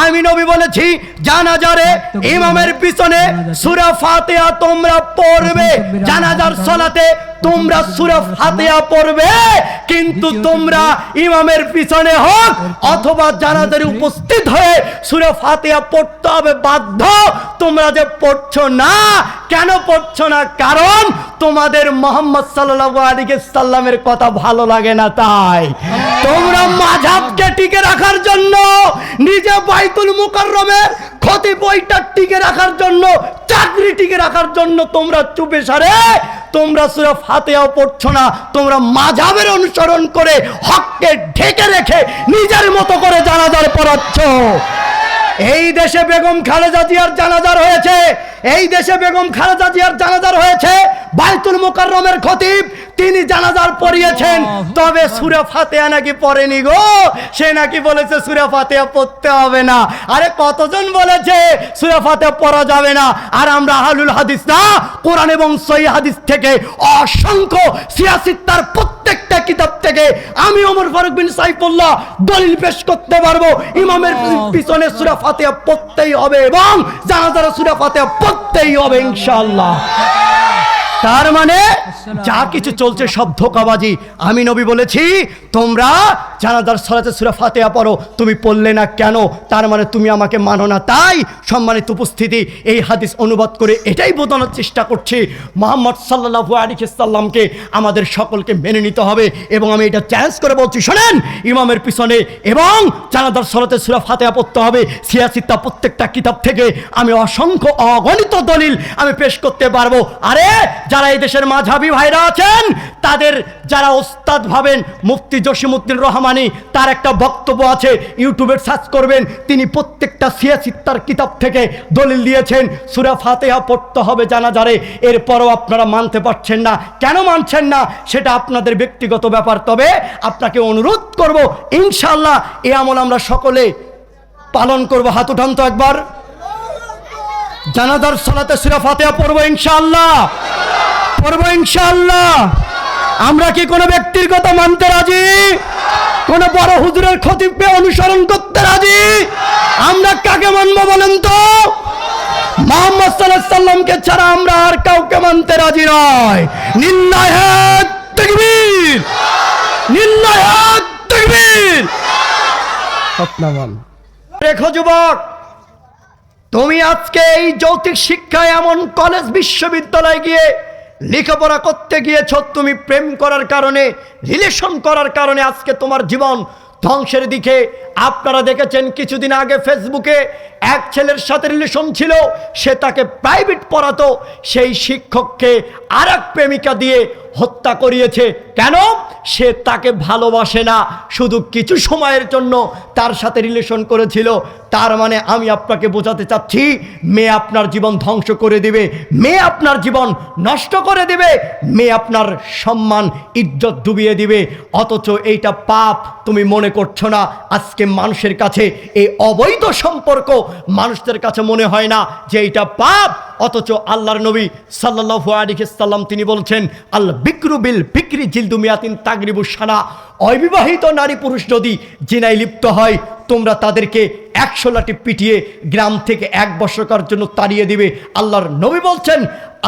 আমি নবী বলেছি জানাজারে ইমামের পিছনে সূরা ফাতিহা তোমরা পড়বে, জানাজার সালাতে তোমরা সূরা ফাতিহা পড়বে, কিন্তু তোমরা ইমামের পিছনে হোক অথবা জানাজারে উপস্থিত হয়ে সূরা ফাতিহা পড়তে হবে বাধ্য। তোমরা যে পড়ছো না, কেন পড়ছো না? কারণ তোমাদের মুহাম্মদ সাল্লাল্লাহু আলাইহি সাল্লামের কথা ভালো লাগে না, তাই তোমরা মাযহাবকে টিকে রাখার জন্য, নিজে বাইতুল মুকাররমের খতিব ওইটা টিকে রাখার জন্য, চাকরি টিকে রাখার জন্য তোমরা চুপে সারে তোমরা সূরা ফাতিহা পড়ছো না। তোমরা মাযহাবের অনুসরণ করে হককে ঢেকে রেখে নিজের মতো করে জানাজার পড়াচ্ছ। এই দেশে বেগম খালেদা জিয়ার জানাজার হয়েছে, এই দেশে বেগম খালেদা জিয়ার জানাজার হয়েছে, বাইতুল মুকাররমের খতিব তিনি জানাজার পড়িয়েছেন, তবে সূরা ফাতিহা নাকি পড়েনি গো। সে নাকি বলেছে সূরা ফাতিহা পড়তে হবে না। আরে কতজন বলেছে সূরা ফাতিহা পড়া যাবে না? আর আমরা আহলুল হাদিস না, কোরআন এবং সহিহ হাদিস থেকে অসংখ্য সিয়াসিত্তার প্রত্যেকটা কিতাব থেকে আমি ওমর ফারুক বিন সাইফুল্লাহ দলিল পেশ করতে পারবো ইমামের পিছনে সূরা ফাতিহা পড়তেই হবে এবং জানাজার সূরা ফাতিহা পড়তেই হবে ইনশাআল্লাহ। তার মানে যা কিছু চলছে সব ধোঁকাবাজি। আমি নবী বলেছি তোমরা জানাজার সালাতে সূরা ফাতিহা পড়ো, তুমি পড়লে না কেন? তার মানে তুমি আমাকে মানো না। তাই সম্মানিত উপস্থিতি, এই হাদিস অনুবাদ করে এটাই বোঝানোর চেষ্টা করছি মুহাম্মদ সাল্লাল্লাহু আলাইহি সাল্লামকে আমাদের সকলকে মেনে নিতে হবে। এবং আমি এটা চ্যালেঞ্জ করে বলছি, শোনেন, ইমামের পিছনে এবং জানাজার সালাতে সূরা ফাতিহা পড়তে হবে। সিয়াসিত্তা প্রত্যেকটা কিতাব থেকে আমি অসংখ্য অগণিত দলিল আমি পেশ করতে পারবো। আরে যারা এই দেশের মাযহাবী ভাইরা আছেন, তাদের যারা ওস্তাদ ভাবেন, মুফতি জসিমউদ্দিন রহমানী, তার একটা বক্তব্য আছে, ইউটিউবে সার্চ করবেন, তিনি প্রত্যেকটা সিয়াসিত্তার কিতাব থেকে দলিল দিয়েছেন সূরা ফাতিহা পড়তে হবে জানাজারে। এরপরও আপনারা মানতে পারছেন না, কেন মানছেন না সেটা আপনাদের ব্যক্তিগত ব্যাপার। তবে আপনাকে অনুরোধ করব, ইনশাআল্লাহ এই আমল আমরা সকলে পালন করব। হাত উঠান তো একবার। জানাজার সালাতে সূরা ফাতিহা পড়বো ইনশাআল্লাহ, পড়বো ইনশাআল্লাহ। আমরা কি কোনো ব্যক্তির কথা মানতে রাজি? কোন বড় হুজুরের খতিবকে অনুসরণ করতে রাজি? আমরা কাকে মানবো বলেন তো? মুহাম্মদ সাল্লাল্লাহু আলাইহি সাল্লামকে ছাড়া আমরা আর কাউকে মানতে রাজি নয়। লিল্লাহি তাকবীর, লিল্লাহি তাকবীর। সতনামান রেখো যুবক, তুমি আজকে এই যৌতিক শিক্ষায় এমন কলেজ বিশ্ববিদ্যালয়ে গিয়ে লেখাপড়া করতে গিয়েছ, তুমি প্রেম করার কারণে, রিলেশন করার কারণে আজকে তোমার জীবন ধ্বংসের দিকে। আপনারা দেখেছেন কিছুদিন আগে ফেসবুকে এক ছেলের সাথে রিলেশন ছিল, সে তাকে প্রাইভেট পড়াতো, সেই শিক্ষককে আর এক প্রেমিকা দিয়ে হত্যা করিয়েছে। কেন? সে তাকে ভালোবাসে না, শুধু কিছু সময়ের জন্য তার সাথে রিলেশন করেছিল। তার মানে আমি আপনাকে বোঝাতে চাচ্ছি, মেয়ে আপনার জীবন ধ্বংস করে দিবে, মেয়ে আপনার জীবন নষ্ট করে দিবে, মেয়ে আপনার সম্মান ইজ্জত ডুবিয়ে দিবে। অথচ এইটা পাপ তুমি মনে করছো না। আজকে মানুষের কাছে এই অবৈধ সম্পর্ক মানুষদের কাছে মনে হয় না যে এইটা পাপ, অথচ আল্লাহর নবী সাল্লাল্লাহু আলাইহি সাল্লাম তিনি বলছেন, আল বিকরু বিল বিকরি জিলদু মিয়াতিন তাগরিবু সানা। অবিবাহিত নারী পুরুষ যদি জিনায় লিপ্ত হয়, তোমরা তাদেরকে 100 লাঠি পিটিয়ে গ্রাম থেকে 1 বছরের জন্য তাড়িয়ে দিবে। আল্লাহর নবী বলছেন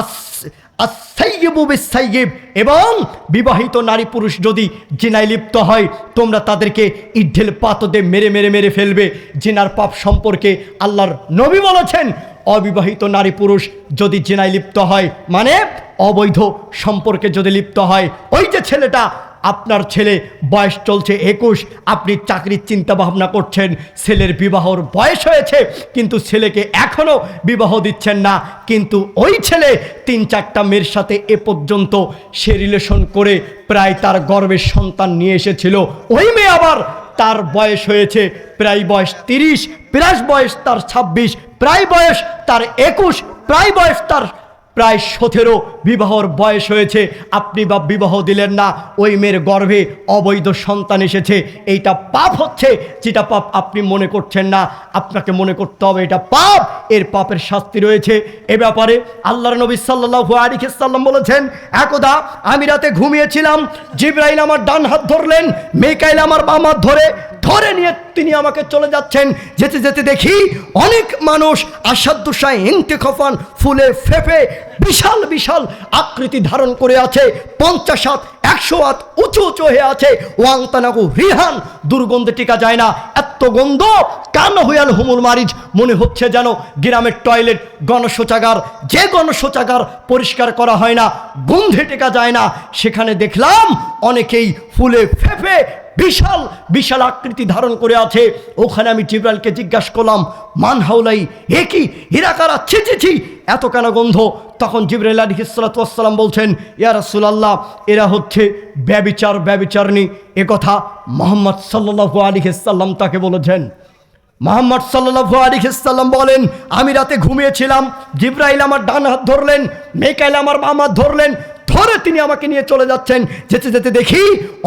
আস-সাইয়্যিবু বিস-সাইয়্যিব, এবং বিবাহিত নারী পুরুষ যদি জিনায় লিপ্ত হয়, তোমরা তাদেরকে ইট-ঢেল পাথর দিয়ে মেরে মেরে মেরে ফেলবে। জিনার পাপ সম্পর্কে আল্লাহর নবী বলেছেন, অবিবাহিত নারী পুরুষ যদি জিনায় লিপ্ত হয়, মানে অবৈধ সম্পর্কে যদি লিপ্ত হয়, ওই যে ছেলেটা, আপনার ছেলে বয়স চলছে 21, আপনি চাকরির চিন্তা ভাবনা করছেন, ছেলের বিবাহর বয়স হয়েছে কিন্তু ছেলেকে এখনো বিবাহ দিচ্ছেন না, কিন্তু ওই ছেলে 3-4টা মেয়ের সাথে এ পর্যন্ত সে রিলেশন করে প্রায় তার গর্ভের সন্তান নিয়ে এসেছিল। ওই মেয়ে আবার তার বয়স হয়েছে প্রায় বয়স 30, প্রায় বয়স তার 26, প্রায় বয়স তার 21, প্রায় বয়স তার প্রায় 17, বিবাহর বয়স হয়েছে, আপনি বা বিবাহ দিলেন না, ওই মেয়ের গর্ভে অবৈধ সন্তান এসেছে। এইটা পাপ হচ্ছে, যেটা পাপ আপনি মনে করছেন না, আপনাকে মনে করতে হবে এটা পাপ, এর পাপের শাস্তি রয়েছে। এ ব্যাপারে আল্লাহর নবী সাল্লাল্লাহু আলাইহি সাল্লাম বলেছেন, একদা আমি রাতে ঘুমিয়েছিলাম, জিবরাইল আমার ডান হাত ধরলেন, মিকাইল আমার বাম হাত ধরে নিয়ে তিনি আমাকে চলে যাচ্ছেন, যেতে যেতে দেখি অনেক মানুষ আসাদুসায় ইন্তেখফান ফুলে ফেপে বিশাল বিশাল আকৃতি ধারণ করে আছে, 50 হাত 100 হাত উঁচু উঁচু হয়ে আছে। ওয়াংতানাগু রিহান, দুর্গন্ধে টিকা যায় না, এত গন্ধ। কান হুয়াল হুমুল মারিজ, মনে হচ্ছে যেন গ্রামের টয়লেট, গণশৌচাগার, যে গণশৌচাগার পরিষ্কার করা হয় না, গন্ধে টেকা যায় না। সেখানে দেখলাম অনেকেই ফুলে ফেপে বিশাল বিশাল আকৃতি ধারণ করে আছে। ওখানে আমি জিবরাইলকে জিজ্ঞাসা করলাম, মান হাউলাই, এ কি, এরা কারা, ছি ছি ছি, এত কেন গন্ধ? তখন জিবরাইল আলাইহিস সালাতু ওয়াস সালাম বলছেন, ইয়া রাসূলুল্লাহ, এরা হচ্ছে ব্যভিচার, ব্যভিচারিণী। এ কথা মুহাম্মদ সাল্লাল্লাহু আলাইহি সাল্লাম তাকে বলেছেন। মুহাম্মদ সাল্লাল্লাহু আলাইহি সাল্লাম বলেন, আমি রাতে ঘুমিয়েছিলাম, জিবরাইল আমার ডান হাত ধরলেন, মিকাইল আমার বাম হাত ধরলেন, ধরে তিনি আমাকে নিয়ে চলে যাচ্ছেন। যেতে যেতে দেখি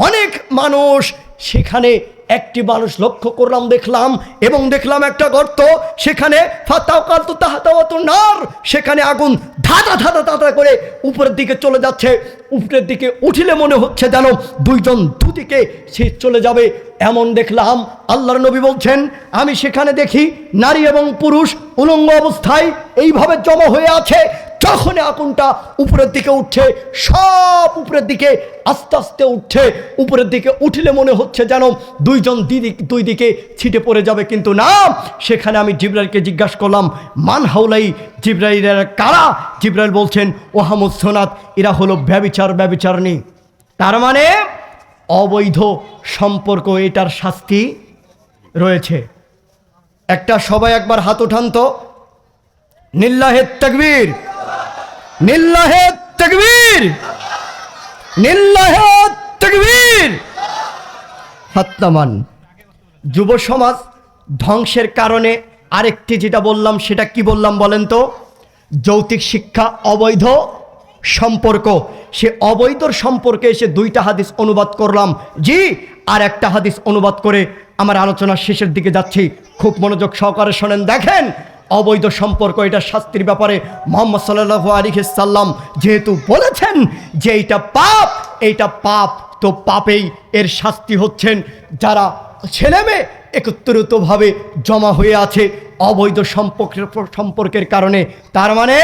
অনেক মানুষ, সেখানে একটি মানুষ লক্ষ্য করলাম, দেখলাম এবং দেখলাম একটা গর্ত, সেখানে ফাতাওকালতু তাহতাওয়াতু নার, সেখানে আগুন ধাঁধা ধাঁধা ধাঁধা করে উপরের দিকে চলে যাচ্ছে। উপরের দিকে উঠিলে মনে হচ্ছে যেন দুইজন দুদিকে সে চলে যাবে, এমন দেখলাম। আল্লাহর নবী বলছেন, আমি সেখানে দেখি নারী এবং পুরুষ উলঙ্গ অবস্থায় এইভাবে জমা হয়ে আছে। যখন আগুনটা উপরের দিকে উঠছে, সব উপরের দিকে আস্তে আস্তে উঠছে, উপরের দিকে উঠলে মনে হচ্ছে যেন দুইজন দুই দিকে ছিটে পড়ে যাবে, কিন্তু না। সেখানে আমি জিবরাইলকে জিজ্ঞাসা করলাম, মান হাউলাই, জিবরাইলের কারা? জিবরাইল বলছেন, ওহামুস সোনাত, এরা হলো ব্যভিচার, ব্যভিচারিণী। তার মানে অবৈধ সম্পর্ক, এটার শাস্তি রয়েছে। একটা সবাই একবার হাত উঠান তো, নিল্লাহে তাকবীর, নিল্লাহে তাকবীর, নিল্লাহে তাকবীর। হাত নামান। যুব সমাজ ধ্বংসের কারণে আরেকটি যেটা বললাম, সেটা কি বললাম বলেন তো? যৌতিক শিক্ষা, অবৈধ সম্পর্ক। সে অবৈধ সম্পর্কে এসে 2টা হাদিস অনুবাদ করলাম, জি, আর একটা হাদিস অনুবাদ করে আমার আলোচনার শেষের দিকে যাচ্ছি। খুব মনোযোগ সহকারে শোনেন। দেখেন, অবৈধ সম্পর্ক, এটা শাস্তির ব্যাপারে মুহাম্মদ সাল্লাল্লাহু আলাইহি সাল্লাম যেহেতু বলেছেন যে এইটা পাপ, এইটা পাপ, তো পাপেই এর শাস্তি হচ্ছেন যারা ছেলে মেয়ে একত্রিতভাবে জমা হয়ে আছে অবৈধ সম্পর্কের কারণে। তার মানে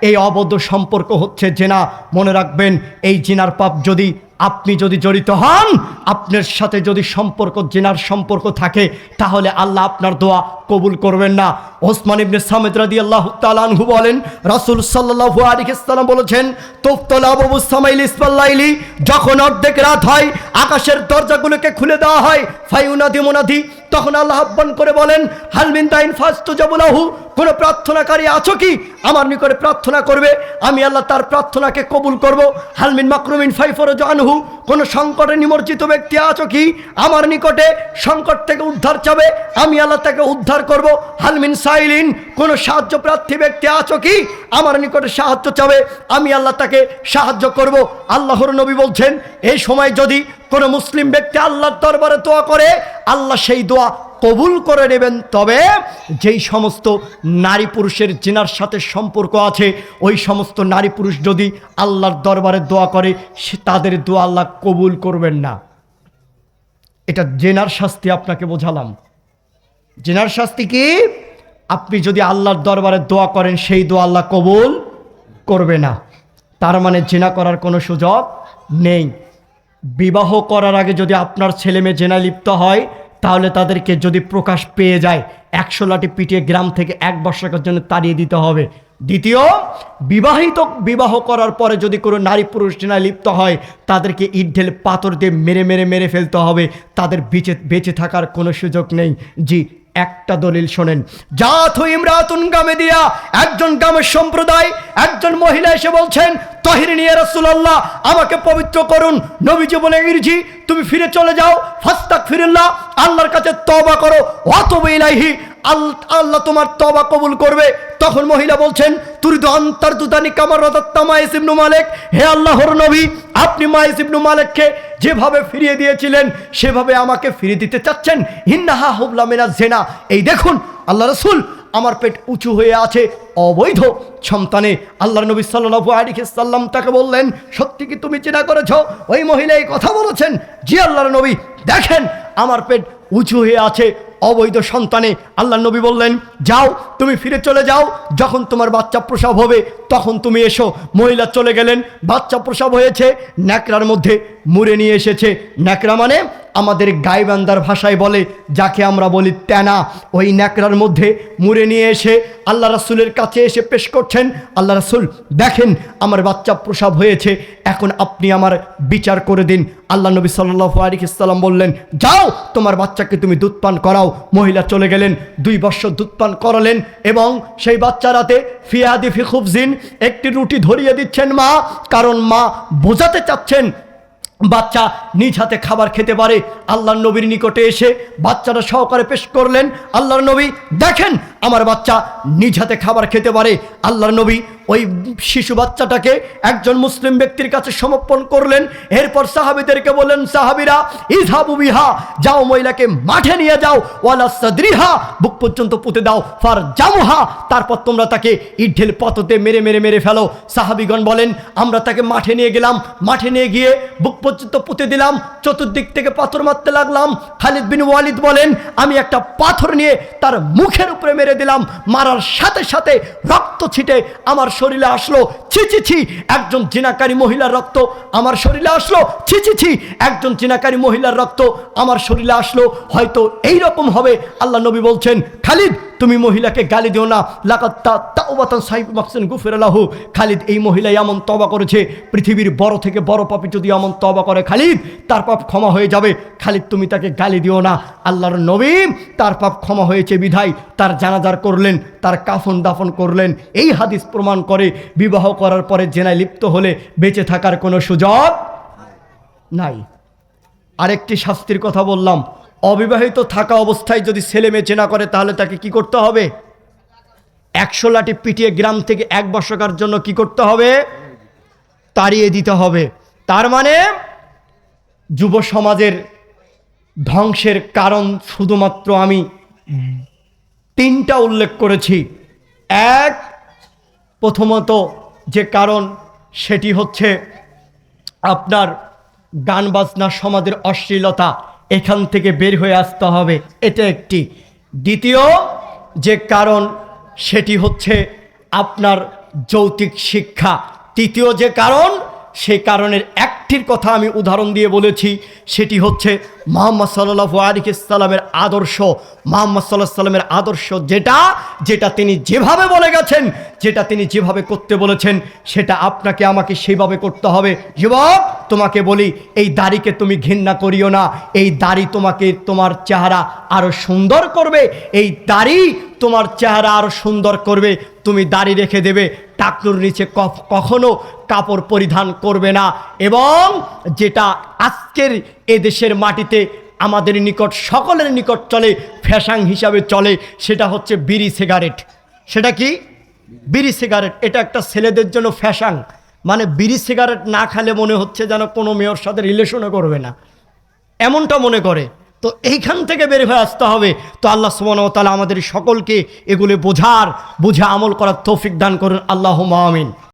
এই অবৈধ সম্পর্ক হচ্ছে জিনা। মনে রাখবেন, এই জিনার পাপ যদি আপনি জড়িত হন, আপনার সাথে যদি সম্পর্ক, জিনার সম্পর্ক থাকে, তাহলে আল্লাহ আপনার দোয়া কবুল করবেন না। ওসমান ইবনে সামিদ রাদিয়াল্লাহু তাআলা আনহু বলেন, রাসূল সাল্লাল্লাহু আলাইহি সাল্লাম বলেছেন, তুফতালা আবু সামাইল ইসফাল্লাইলি, যখন অর্ধেক রাত হয়, আকাশের দরজাগুলোকে খুলে দেওয়া হয়, ফায়ুনাদি মুনাদি, তখন আল্লাহ আহ্বান করে বলেন, হাল মিন দাইন ফাস্তুজাবু লাহু, কোন প্রার্থনাকারী আছো কি আমার নিকটে প্রার্থনা করবে, আমি আল্লাহ তার প্রার্থনাকে কবুল করব। হাল মিন মাকরুমিন ফাইফরজ আনহু, কোন সংকটে নিমজ্জিত ব্যক্তি আছো কি আমার নিকটে সংকট থেকে উদ্ধার চাবে, আমি আল্লাহ তাকে উদ্ধার করব। হাল মিন সাইলিন, কোন সাহায্য প্রার্থী ব্যক্তি আছো কি আমার নিকটে সাহায্য চাবে, আমি আল্লাহ তাকে সাহায্য করব। আল্লাহর নবী বলছেন, এই সময় যদি কোনো মুসলিম ব্যক্তি আল্লাহর দরবারে দোয়া করে, আল্লাহ সেই দোয়া কবুল করে নেবেন। তবে যেই সমস্ত নারী পুরুষের জিনার সাথে সম্পর্ক আছে, ওই সমস্ত নারী পুরুষ যদি আল্লাহর দরবারে দোয়া করে, সে তাদের দোয়া আল্লাহ কবুল করবেন না। এটা জিনার শাস্তি আপনাকে বোঝালাম। জিনার শাস্তি কি? আপনি যদি আল্লাহর দরবারে দোয়া করেন, সেই দোয়া আল্লাহ কবুল করবে না। তার মানে জিনা করার কোনো সুযোগ নেই। বিবাহ করার আগে যদি আপনার ছেলে মেয়ে জিনায় লিপ্ত হয়, তাহলে তাদেরকে যদি প্রকাশ পেয়ে যায়, 100 লাঠি পিটিয়ে গ্রাম থেকে 1 বছরের জন্য তাড়িয়ে দিতে হবে। দ্বিতীয়, বিবাহ করার পরে যদি কোনো নারী পুরুষ জিনায় লিপ্ত হয়, তাদেরকে ইট ঢেলে পাথর দিয়ে মেরে ফেলতে হবে। তাদের বেঁচে থাকার কোনো সুযোগ নেই। জি, একটা দলিল শোনেন। জাত ইমরাতুন গামে দিয়া, একজন গামের সম্প্রদায়, একজন মহিলা এসে বলছেন, তাহিরিনী ইয়া রাসূলুল্লাহ, আমাকে পবিত্র করুন। নবীজি বলে, ইরজি, তুমি ফিরে চলে যাও, ফাস্তাগফিরুল্লাহ, আল্লাহর কাছে তওবা করো, ওয়াতুবু ইলাইহি, আল্লাহ তোমার তওবা কবুল করবে। তখন মহিলা বলছেন, তুরিদু আনতারদুদানি কামা রাদাত্তা মাইস ইবনে মালিক, হে আল্লাহর নবী, আপনি মাইস ইবনে মালিককে যেভাবে ফিরিয়ে দিয়েছিলেন, সেভাবে আমাকে ফিরিয়ে দিতে চাচ্ছেন। ইন্নাহা হুবলা মিনাজ জিনা, এই দেখুন আল্লাহ রাসূল, আমার পেট উঁচু হয়ে আছে অবৈধ সন্তানে। আল্লাহর নবী সাল্লাল্লাহু আলাইহি সাল্লাম তাকে বললেন, সত্যি কি তুমি জিনা করেছো? ওই মহিলা এই কথা বলেছেন, জি আল্লাহর নবী, দেখেন আমার পেট উঁচু হয়ে আছে অবৈধ সন্তানে আল্লাহ নবী বললেন, যাও তুমি ফিরে চলে যাও, যখন তোমার বাচ্চা প্রসব হবে তখন তুমি এসো। মহিলা চলে গেলেন, বাচ্চা প্রসব হয়েছে, ন্যাকড়ার মধ্যে মুড়ে নিয়ে এসেছে। ন্যাকড়া মানে আমাদের গাইবান্ধার ভাষায় বলে যাকে আমরা বলি তেনা, ওই ন্যাকড়ার মধ্যে মুড়ে নিয়ে এসে আল্লাহ রাসূলের কাছে এসে পেশ করছেন। আল্লাহ রাসূল, দেখেন আমার বাচ্চা প্রসব হয়েছে, এখন আপনি আমার বিচার করে দিন। আল্লাহ নবী সাল্লাল্লাহু আলাইহি ওয়াসাল্লাম বললেন, যাও তোমার বাচ্চাকে তুমি দুধ পান করাও। মহিলা চলে গেলেন, 2 বছর দুধ পান করালেন এবং সেই বাচ্চা রাতে ফিয়াদি ফি খুবজিন, একটি রুটি ধরিয়ে দিচ্ছেন মা, কারণ মা বোঝাতে চাচ্ছেন বাচ্চা নিজ হাতে খাবার খেতে পারে। আল্লাহর নবীর নিকটে এসে বাচ্চাটা সহকারে পেশ করলেন। আল্লাহর নবী, দেখেন আমার বাচ্চা নিজ হাতে খাবার খেতে পারে। আল্লাহর নবী ওই শিশু বাচ্চাটাকে একজন মুসলিম ব্যক্তির কাছে সমর্পণ করলেন। এরপর সাহাবীদেরকে বললেন, সাহাবীরা ইযহাবু বিহা, যাও মহিলাকে মাঠে নিয়ে যাও, ওয়ালা সাদরিহা, বুক পর্যন্ত পুঁতে দাও, ফারজামুহা, তারপর তোমরা তাকে ইট-ঢিল পততে মেরে মেরে মেরে ফেলো। সাহাবীগণ বলেন, আমরা তাকে মাঠে নিয়ে গেলাম, মাঠে নিয়ে গিয়ে বুক পর্যন্ত পুঁতে দিলাম, চতুর্দিক থেকে পাথর মারতে লাগলাম। খালিদ বিন ওয়ালিদ বলেন, আমি একটা পাথর নিয়ে তার মুখের উপরে মেরে দিলাম, মারার সাথে সাথে রক্ত ছিটে আমার শরীরে আসলো। ছি ছি ছি, একজন জিনাকারী মহিলার রক্ত আমার শরীরে আসলো, ছি ছি ছি, একজন জিনাকারী মহিলার রক্ত আমার শরীরে আসলো, হয়তো এই রকম হবে। আল্লাহ নবী বলছেন, খালিদ তুমি মহিলাকে গালি দিও না, লাকাত তাওবাতান সাইব মাকসিন গুফিরা লাহু, খালিদ এই মহিলা এমন তওবা করেছে, পৃথিবীর বড় থেকে বড় পাপী যদি এমন তওবা করে খালিদ, তার পাপ ক্ষমা হয়ে যাবে। খালিদ তুমি তাকে গালি দিও না। আল্লাহর নবী তার পাপ ক্ষমা হয়েছে বিধায় তার জানাজার করলেন, তার কাফন দাফন করলেন। এই হাদিস প্রমাণ করে বিবাহ করার পরে জেনায় লিপ্ত হলে বেঁচে থাকার কোনো সুযোগ নাই। আরেকটি শাস্তির কথা বললাম, অবিবাহিত থাকা অবস্থায় যদি ছেলে মেয়ে জেনা করে তাহলে তাকে কি করতে হবে? 100 লাঠি পিটিয়ে গ্রাম থেকে 1 বর্ষকার জন্য কি করতে হবে? তাড়িয়ে দিতে হবে। তার মানে যুব সমাজের ধ্বংসের কারণ শুধুমাত্র আমি 3টা উল্লেখ করেছি। এক, প্রথমত যে কারণ সেটি হচ্ছে আপনার গান বাজনা, সমাজের অশ্লীলতা, এখান থেকে বের হয়ে আসতে হবে, এটা একটি। দ্বিতীয় যে কারণ সেটি হচ্ছে আপনার যৌক্তিক শিক্ষা। তৃতীয় যে কারণ, সেই কারণের একটির কথা আমি উদাহরণ দিয়ে বলেছি, সেটি হচ্ছে মুহাম্মদ সাল্লাল্লাহু আলাইহি ওয়াসাল্লামের আদর্শ। মুহাম্মদ সাল্লাল্লাহু আলাইহি ওয়াসাল্লামের আদর্শ যেটা তিনি যেভাবে বলে গেছেন, যেটা তিনি যেভাবে করতে বলেছেন, সেটা আপনাকে আমাকে সেইভাবে করতে হবে। যুবক তোমাকে বলি, এই দাড়িকে তুমি ঘৃণা করিও না, এই দাড়ি তোমাকে তোমার চেহারা আরো সুন্দর করবে, এই দাড়ি তোমার চেহারা আরো সুন্দর করবে। তুমি দাড়ি রেখে দেবে, টাকনুর নিচে কখনো কাপড় পরিধান করবে না। এবং যেটা আজকের এদেশের মাটিতে আমাদের নিকট, সকলের নিকট চলে, ফ্যাশন হিসাবে চলে, সেটা হচ্ছে বিড়ি সিগারেট। সেটা কি? বিড়ি সিগারেট। এটা একটা ছেলেদের জন্য ফ্যাশন, মানে বিড়ি সিগারেট না খেলে মনে হচ্ছে যেন কোনো মেয়ের সাথে রিলেশনও করবে না, এমনটা মনে করে। তো এইখান থেকে বের হয়ে আসতে হবে। তো আল্লাহ সুবহানাহু ওয়া তাআলা আমাদের সকলকে এগুলো বুঝে আমল করার তৌফিক দান করুন। আল্লাহুম্মা আমিন।